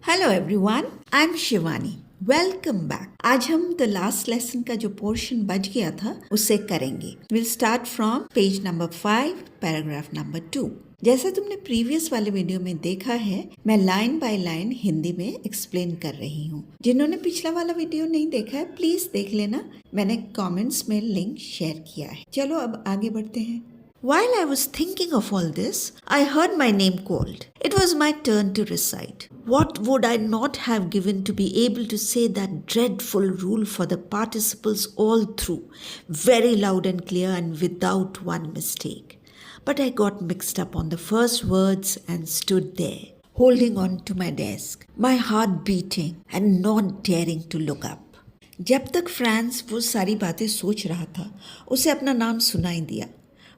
Hello everyone, I am Shivani. Welcome back. आज हम the last lesson का जो पोर्शन बच गया था उसे करेंगे। Will start from page number 5 paragraph number 2। जैसा तुमने प्रीवियस वाले वीडियो में देखा है, मैं लाइन बाय लाइन हिंदी में एक्सप्लेन कर रही हूँ। जिन्होंने पिछला वाला वीडियो नहीं देखा है प्लीज देख लेना, मैंने कमेंट्स में लिंक शेयर किया है। चलो अब आगे बढ़ते हैं। While I was thinking of all this, I heard my name called. It was my turn to recite. What would I not have given to be able to say that dreadful rule for the participles all through, very loud and clear and without one mistake. But I got mixed up on the first words and stood there, holding on to my desk, my heart beating and not daring to look up. जब तक France वो सारी बातें सोच रहा था, उसे अपना नाम सुनाई दिया।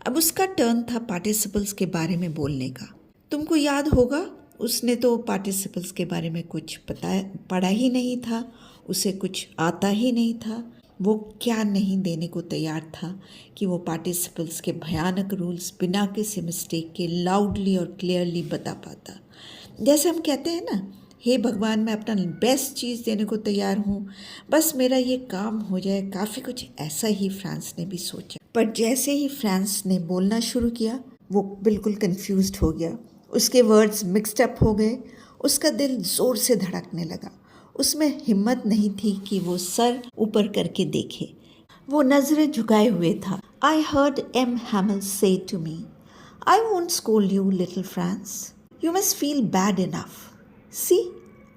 अब उसका टर्न था पार्टिसिपल्स के बारे में बोलने का। तुमको याद होगा, उसने तो पार्टिसिपल्स के बारे में कुछ पढ़ा ही नहीं था, उसे कुछ आता ही नहीं था। वो क्या नहीं देने को तैयार था कि वो पार्टिसिपल्स के भयानक रूल्स बिना किसी मिस्टेक के लाउडली और क्लियरली बता पाता। जैसे हम कहते हैं ना, हे भगवान, मैं अपना बेस्ट चीज़ देने को तैयार हूँ, बस मेरा ये काम हो जाए। काफ़ी कुछ ऐसा ही फ्रांस ने भी सोचा। पर जैसे ही फ्रांस ने बोलना शुरू किया, वो बिल्कुल कंफ्यूज्ड हो गया। उसके वर्ड्स मिक्सड अप हो गए। उसका दिल ज़ोर से धड़कने लगा। उसमें हिम्मत नहीं थी कि वो सर ऊपर करके देखे। वो नज़रें झुकाए हुए था। I heard M Hamel say to me, I won't scold you little Franz, you must feel bad enough. See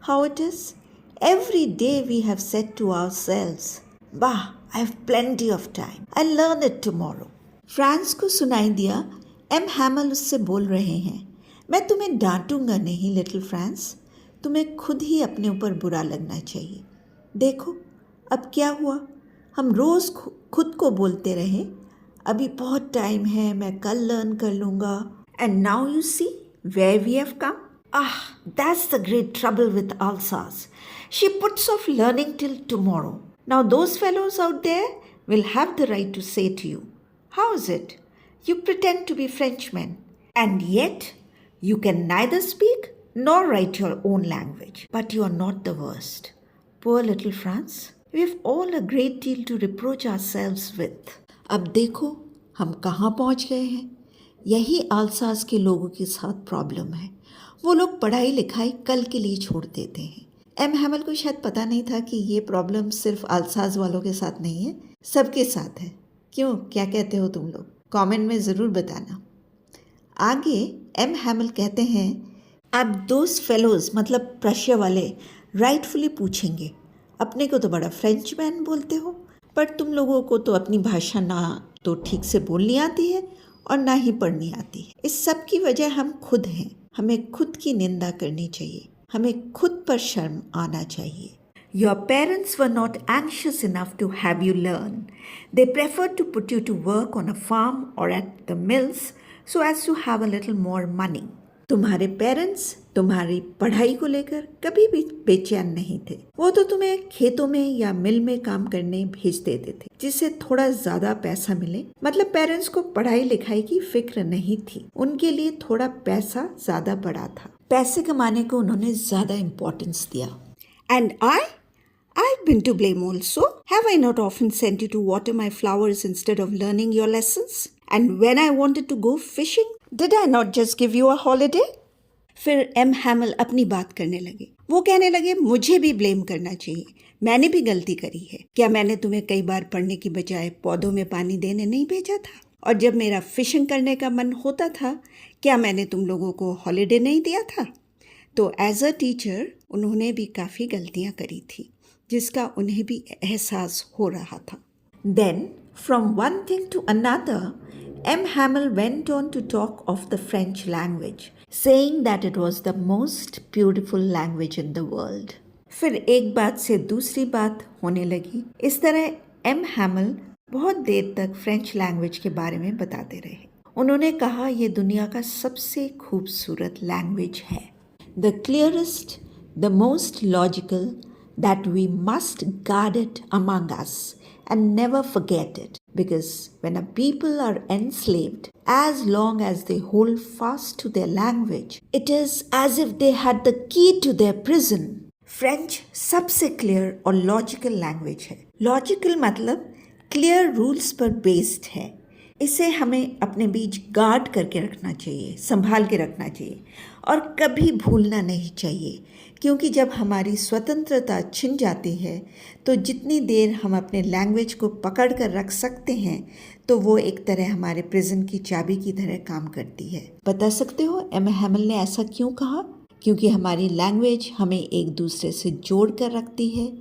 how it is? Every day we have said to ourselves, "Bah, I have plenty of time. I'll learn it tomorrow." France को सुनाई दिया M हैमल उससे बोल रहे हैं, मैं तुम्हें डांटूंगा नहीं लिटिल फ्रांस, तुम्हें खुद ही अपने ऊपर बुरा लगना चाहिए। देखो अब क्या हुआ, हम रोज़ खुद को बोलते रहे, अभी बहुत टाइम है, मैं कल लर्न कर लूँगा। And now you see where we have come. Ah, that's the great trouble with Alsace. She puts off learning till tomorrow. Now those fellows out there will have the right to say to you, how is it? You pretend to be Frenchmen, and yet you can neither speak nor write your own language. But you are not the worst. Poor little France. We have all a great deal to reproach ourselves with. अब देखो हम कहाँ पहुँच गए हैं। यही आल्सास के लोगों के साथ प्रॉब्लम है। वो लोग पढ़ाई लिखाई कल के लिए छोड़ देते हैं। एम हैमल को शायद पता नहीं था कि ये प्रॉब्लम सिर्फ आल्सास वालों के साथ नहीं है, सबके साथ है। क्यों, क्या कहते हो तुम लोग? कमेंट में ज़रूर बताना। आगे एम हैमल कहते हैं, अब दोस्त फेलोज मतलब प्रशिया वाले राइटफुली पूछेंगे, अपने को तो बड़ा फ्रेंच मैन बोलते हो, पर तुम लोगों को तो अपनी भाषा ना तो ठीक से बोलनी आती है और ना ही पढ़नी आती है। इस सब की वजह हम खुद हैं। हमें खुद की निंदा करनी चाहिए, हमें खुद पर शर्म आना चाहिए। Your parents were not anxious enough to have you learn. They preferred to put you to work on a farm or at the mills so as to have a little more money. तुम्हारे parents तुम्हारी पढ़ाई को लेकर कभी भी बेचैन नहीं थे। वो तो तुम्हें खेतों में या मिल में काम करने भेज देते थे जिससे थोड़ा ज्यादा पैसा मिले। मतलब पेरेंट्स को पढ़ाई लिखाई की फिक्र नहीं थी, उनके लिए थोड़ा पैसा ज्यादा बड़ा था। पैसे कमाने को उन्होंने ज्यादा इम्पोर्टेंस दिया। And I've been to blame also. Have I not often sent you to water my flowers instead of learning your lessons? And when I wanted to go fishing, did I not just give you a holiday? फिर M हैमल अपनी बात करने लगे। वो कहने लगे, मुझे भी ब्लेम करना चाहिए, मैंने भी गलती करी है। क्या मैंने तुम्हें कई बार पढ़ने की बजाय पौधों में पानी देने नहीं भेजा था? और जब मेरा फिशिंग करने का मन होता था, क्या मैंने तुम लोगों को हॉलीडे नहीं दिया था? तो एज अ टीचर उन्होंने भी काफ़ी गलतियाँ करी थी, जिसका उन्हें भी एहसास हो रहा था। Then from one thing to another, M Hamel went on to talk of the French language, saying that it was the most beautiful language in the world. फिर एक बात से दूसरी बात होने लगी। इस तरह एम हैमल बहुत देर तक फ्रेंच लैंग्वेज के बारे में बताते रहे। उन्होंने कहा, यह दुनिया का सबसे खूबसूरत लैंग्वेज है, the clearest, the most logical, that we must guard it among us and never forget it. Because when a people are enslaved, as long as they hold fast to their language, it is as if they had the key to their prison. French सबसे clear और logical language है. Logical मतलब clear rules पर based है. इसे हमें अपने बीच guard करके रखना चाहिए, संभाल के रखना चाहिए और कभी भूलना नहीं चाहिए, क्योंकि जब हमारी स्वतंत्रता छिन जाती है तो जितनी देर हम अपने लैंग्वेज को पकड़ कर रख सकते हैं तो वो एक तरह हमारे प्रिजन की चाबी की तरह काम करती है. बता सकते हो एम हैमल ने ऐसा क्यों कहा? क्योंकि हमारी लैंग्वेज हमें एक दूसरे से जोड़ कर रखती है.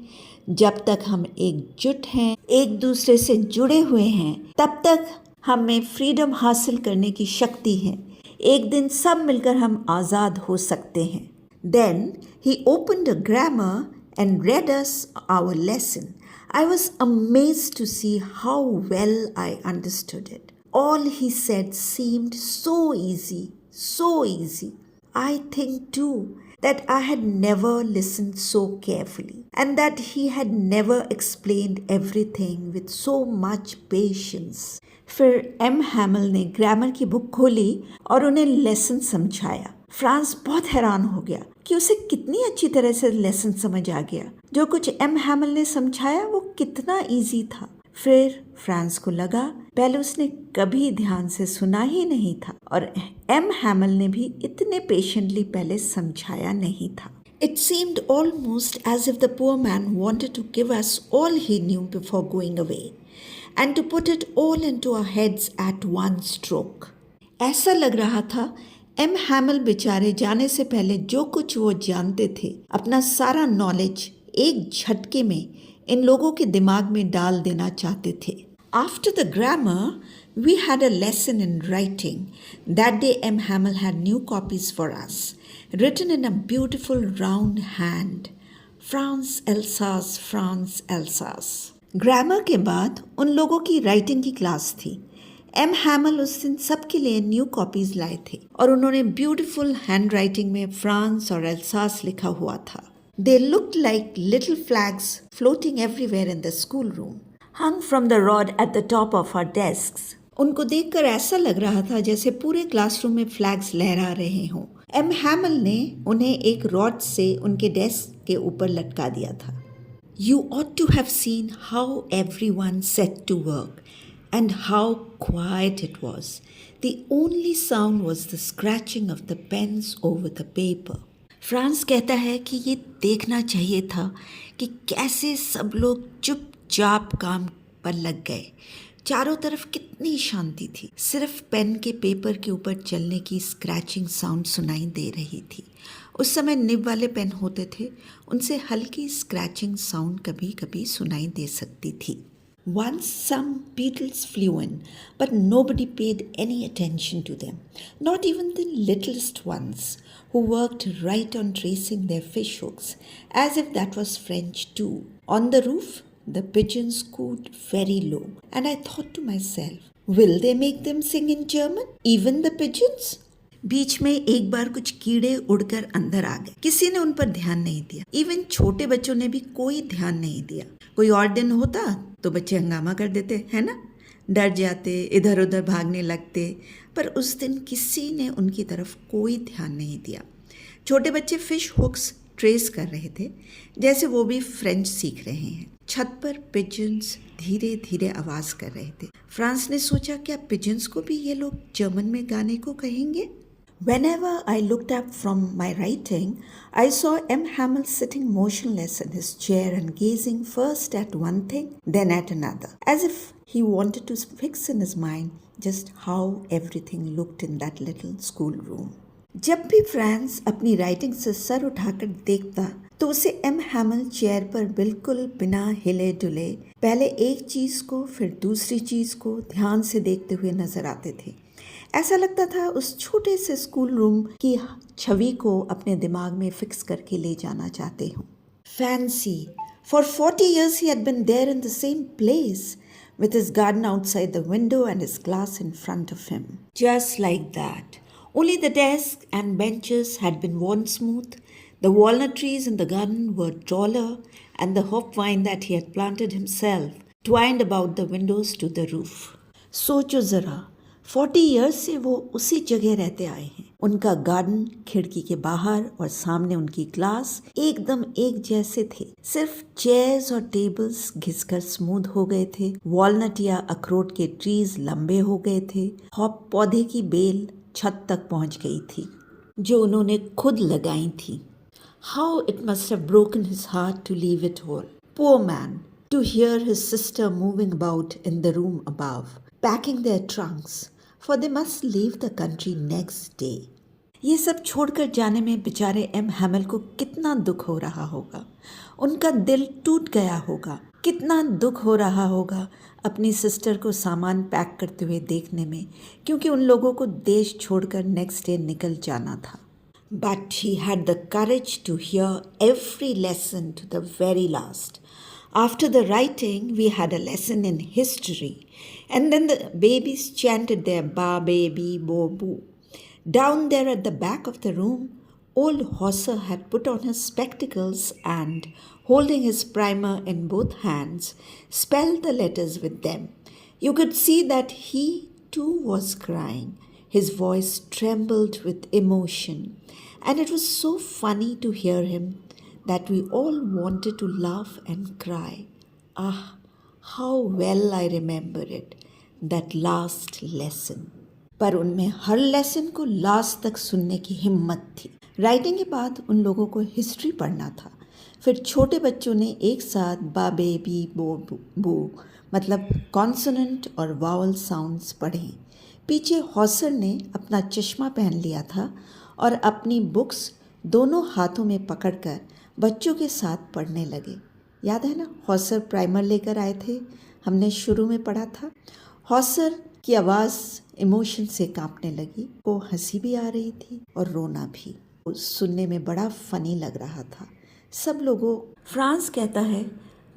जब तक हम एकजुट हैं, एक दूसरे से जुड़े हुए हैं, तब तक हमें फ्रीडम हासिल करने की शक्ति है. एक दिन सब मिलकर हम आज़ाद हो सकते हैं. Then he opened a grammar and read us our lesson. I was amazed to see how well I understood it. All he said seemed so easy, so easy. I think too that I had never listened so carefully and that he had never explained everything with so much patience. फिर M Hamel ने grammar की book खोली और उन्हें lesson समझाया. France बहुत हैरान हो गया कि उसे कितनी अच्छी तरह से लेसन समझ आ गया. जो कुछ एम हैमल ने समझाया वो कितना इजी था. फिर फ्रांस को लगा पहले उसने कभी ध्यान से सुना ही नहीं था और एम हैमल ने भी इतने पेशेंटली पहले समझाया नहीं था. It seemed almost as if the poor man wanted to give us all he knew before going away and to put it all into our heads at one stroke. ऐसा लग रहा था एम हैमल बेचारे जाने से पहले जो कुछ वो जानते थे, अपना सारा नॉलेज एक झटके में इन लोगों के दिमाग में डाल देना चाहते थे. After the grammar, we had a lesson in writing. That day M. Hamel had new copies for us, written in a beautiful round hand. France, Alsace, France, Alsace. Grammar के बाद उन लोगों की राइटिंग की क्लास थी. M हैमल उस दिन सबके लिए न्यू कॉपीज लाए थे और उन्होंने ब्यूटीफुल हैंड राइटिंग में फ्रांस और एल्सास लिखा हुआ था. They looked like little flags floating everywhere in the schoolroom, hung from the rod at the top of our desks. उनको देखकर ऐसा लग रहा था जैसे पूरे क्लासरूम में फ्लैग्स लहरा रहे हों. एम हैमल ने उन्हें एक रॉड से उनके डेस्क के ऊपर लटका दिया था. You ought to have seen how everyone set to work and how quiet it was. The only sound was the scratching of the pens over the paper. France कहता है कि ये देखना चाहिए था कि कैसे सब लोग चुपचाप काम पर लग गए. चारों तरफ कितनी शांति थी. सिर्फ पेन के पेपर के ऊपर चलने की स्क्रैचिंग साउंड सुनाई दे रही थी. उस समय निब वाले पेन होते थे, उनसे हल्की स्क्रैचिंग साउंड कभी कभी सुनाई दे सकती थी. Once some beetles flew in, but nobody paid any attention to them, not even the littlest ones, who worked right on tracing their fish hooks, as if that was French too. On the roof, the pigeons cooed very low, and I thought to myself, will they make them sing in German, even the pigeons? बीच में एक बार कुछ कीड़े उड़कर अंदर आ गए. किसी ने उन पर ध्यान नहीं दिया. इवन छोटे बच्चों ने भी कोई ध्यान नहीं दिया. कोई और दिन होता तो बच्चे हंगामा कर देते, है ना, डर जाते, इधर उधर भागने लगते. पर उस दिन किसी ने उनकी तरफ कोई ध्यान नहीं दिया. छोटे बच्चे फिश हुक्स ट्रेस कर रहे थे जैसे वो भी फ्रेंच सीख रहे हैं. छत पर पिजन्स धीरे धीरे आवाज कर रहे थे. फ्रांस ने सोचा क्या पिजन्स को भी ये लोग जर्मन में गाने को कहेंगे. Whenever I looked up from my writing, I saw M. Hamel sitting motionless in his chair and gazing first at one thing, then at another, as if he wanted to fix in his mind just how everything looked in that little schoolroom. जब भी France अपनी writing से sir उठाकर देखता तो उसे M हैमल chair पर बिल्कुल बिना हिले डुले पहले एक चीज को फिर दूसरी चीज को ध्यान से देखते हुए नजर आते थे. ऐसा लगता था उस छोटे से स्कूल रूम की छवि को अपने दिमाग में फिक्स करके ले जाना चाहते हूँ. Fancy, for 40 years he had been there in the same place, with his garden outside the window and his glass in front of him. Just like that. Only the desks and benches had been worn smooth, the walnut trees in the garden were taller, and the hop vine that he had planted himself twined about the windows to the roof. सोचो जरा, 40 years से वो उसी जगह रहते आए हैं। उनका गार्डन खिड़की के बाहर और सामने उनकी क्लास एकदम एक जैसे थे। सिर्फ चेयर्स और टेबल्स घिसकर स्मूथ हो गए थे। वॉलनट या अखरोट के ट्रीज लंबे हो गए थे। हॉप पौधे की बेल छत तक पहुंच गई थी, जो उन्होंने खुद लगाई थी। How it must have broken his heart to leave it all. Poor man, to hear his sister moving about in the room above, packing their trunks, for they must leave the country next day. ये सब छोड़कर जाने में बेचारे M हैमल को कितना दुख हो रहा होगा। उनका दिल टूट गया होगा। कितना दुख हो रहा होगा अपनी सिस्टर को सामान पैक करते हुए देखने में, क्योंकि उन लोगों को देश छोड़कर नेक्स्ट डे निकल जाना था। But he had the courage to hear every lesson to the very last. After the writing, we had a lesson in history, and then the babies chanted their ba baby bo boo. Down there at the back of the room, old Hauser had put on his spectacles and, holding his primer in both hands, spelled the letters with them. You could see that he too was crying. His voice trembled with emotion, and it was so funny to hear him that we all wanted to laugh and cry. Ah, how well I remember it, that last lesson. पर उनमें हर lesson को last तक सुनने की हिम्मत थी। Writing के बाद उन लोगों को हिस्ट्री पढ़ना था। फिर छोटे बच्चों ने एक साथ बा बेबी बो बू मतलब कॉन्सोनेंट और वावल साउंड्स पढ़े। पीछे हॉसर ने अपना चश्मा पहन लिया था और अपनी बुक्स दोनों हाथों में पकड़कर बच्चों के साथ पढ़ने लगे। याद है ना, हॉसर प्राइमर लेकर आए थे, हमने शुरू में पढ़ा था। हॉसर की आवाज़ इमोशन से कांपने लगी। वो हंसी भी आ रही थी और रोना भी। वो सुनने में बड़ा फनी लग रहा था। सब लोगों फ्रांस कहता है,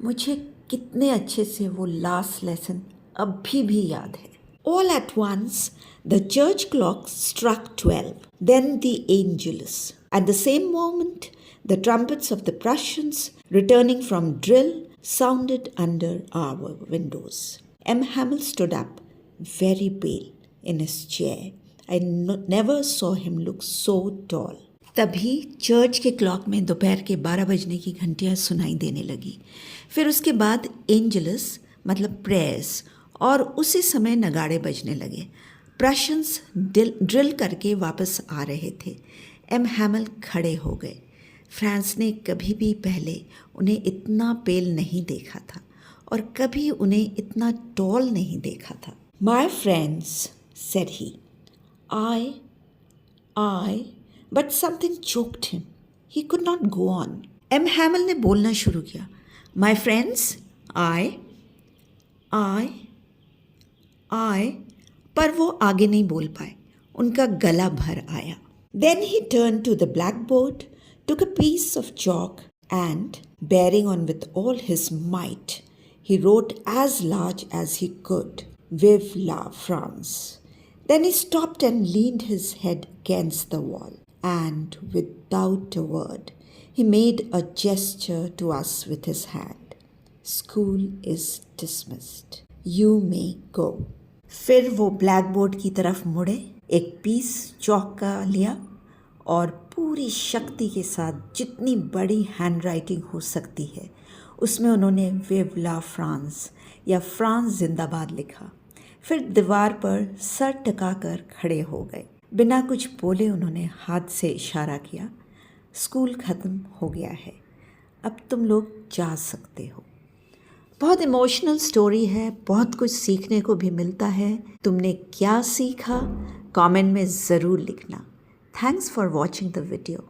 मुझे कितने अच्छे से वो लास्ट लेसन अभी भी याद है। All at once, the church clock struck 12, then the Angelus. At the same moment, the trumpets of the Prussians, returning from drill, sounded under our windows. M. Hamel stood up, very pale, in his chair. I never saw him look so tall. तभी church के clock में दोपहर के 12 बजने की घंटियाँ सुनाई देने लगी। फिर उसके बाद एंजलस मतलब प्रेयर्स, और उसी समय नगाड़े बजने लगे। प्रशंस ड्रिल करके वापस आ रहे थे। एम हैमल खड़े हो गए। फ्रांस ने कभी भी पहले उन्हें इतना पेल नहीं देखा था और कभी उन्हें इतना टॉल नहीं देखा था। My friends, said he, I but something choked him, he could not go on. M Hamel ने बोलना शुरू किया, माय फ्रेंड्स, आई, पर वो आगे नहीं बोल पाए। उनका गला भर आया। Then he turned to the blackboard, took a piece of chalk, and, bearing on with all his might, he wrote as large as he could, Vive la France. Then he stopped and leaned his head against the wall, and without a word, he made a gesture to us with his hand. School is dismissed. You may go. फिर वो black board की तरफ मुड़े, एक piece चौक का लिया और पूरी शक्ति के साथ जितनी बड़ी हैंडराइटिंग हो सकती है उसमें उन्होंने विव ला फ्रांस या फ्रांस जिंदाबाद लिखा। फिर दीवार पर सर टिकाकर खड़े हो गए। बिना कुछ बोले उन्होंने हाथ से इशारा किया, स्कूल ख़त्म हो गया है, अब तुम लोग जा सकते हो। बहुत इमोशनल स्टोरी है, बहुत कुछ सीखने को भी मिलता है। तुमने क्या सीखा कमेंट में ज़रूर लिखना। Thanks for watching the video.